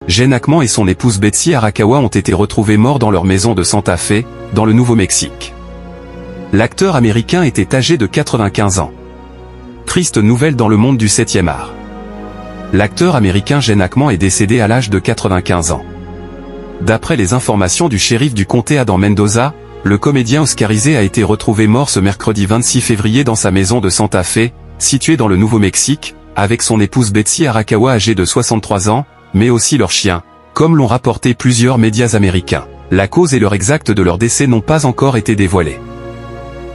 Gene Hackman et son épouse Betsy Arakawa ont été retrouvés morts dans leur maison de Santa Fe, dans le Nouveau-Mexique. L'acteur américain était âgé de 95 ans. Triste nouvelle dans le monde du 7e art. L'acteur américain Gene Hackman est décédé à l'âge de 95 ans. D'après les informations du shérif du comté Adam Mendoza, le comédien oscarisé a été retrouvé mort ce mercredi 26 février dans sa maison de Santa Fe, située dans le Nouveau-Mexique, avec son épouse Betsy Arakawa âgée de 63 ans, mais aussi leur chien, comme l'ont rapporté plusieurs médias américains. La cause et l'heure exacte de leur décès n'ont pas encore été dévoilés.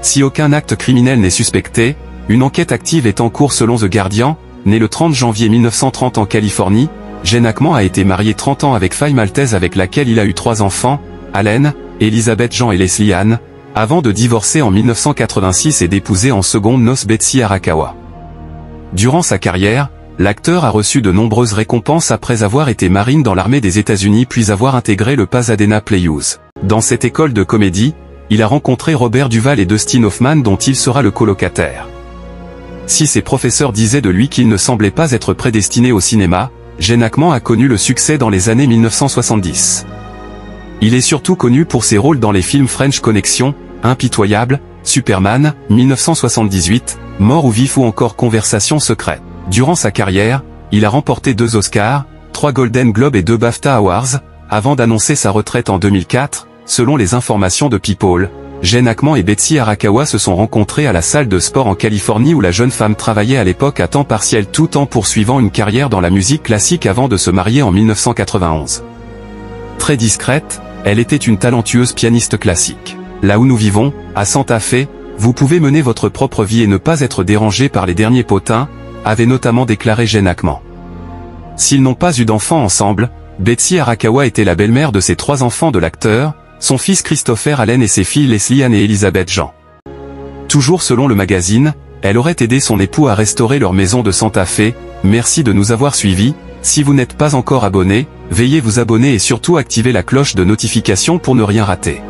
Si aucun acte criminel n'est suspecté, une enquête active est en cours selon The Guardian. Né le 30 janvier 1930 en Californie, Gene Hackman a été marié 30 ans avec Faye Maltese avec laquelle il a eu 3 enfants, Allen, Elizabeth Jean et Leslie Ann, avant de divorcer en 1986 et d'épouser en seconde noces Betsy Arakawa. Durant sa carrière, l'acteur a reçu de nombreuses récompenses après avoir été marine dans l'armée des États-Unis puis avoir intégré le Pasadena Playhouse. Dans cette école de comédie, il a rencontré Robert Duvall et Dustin Hoffman dont il sera le colocataire. Si ses professeurs disaient de lui qu'il ne semblait pas être prédestiné au cinéma, Gene Hackman a connu le succès dans les années 1970. Il est surtout connu pour ses rôles dans les films French Connection, Impitoyable, Superman, 1978, Mort ou Vif ou encore Conversation secrète. Durant sa carrière, il a remporté 2 Oscars, 3 Golden Globes et 2 BAFTA Awards, avant d'annoncer sa retraite en 2004, selon les informations de People. Gene Hackman et Betsy Arakawa se sont rencontrés à la salle de sport en Californie où la jeune femme travaillait à l'époque à temps partiel tout en poursuivant une carrière dans la musique classique avant de se marier en 1991. Très discrète, elle était une talentueuse pianiste classique. Là où nous vivons, à Santa Fe, vous pouvez mener votre propre vie et ne pas être dérangé par les derniers potins, avait notamment déclaré Gene Hackman. S'ils n'ont pas eu d'enfants ensemble, Betsy Arakawa était la belle-mère de ses 3 enfants de l'acteur, son fils Christopher Allen et ses filles Leslie Ann et Elizabeth Jean. Toujours selon le magazine, elle aurait aidé son époux à restaurer leur maison de Santa Fe. Merci de nous avoir suivis. Si vous n'êtes pas encore abonné, veuillez vous abonner et surtout activer la cloche de notification pour ne rien rater.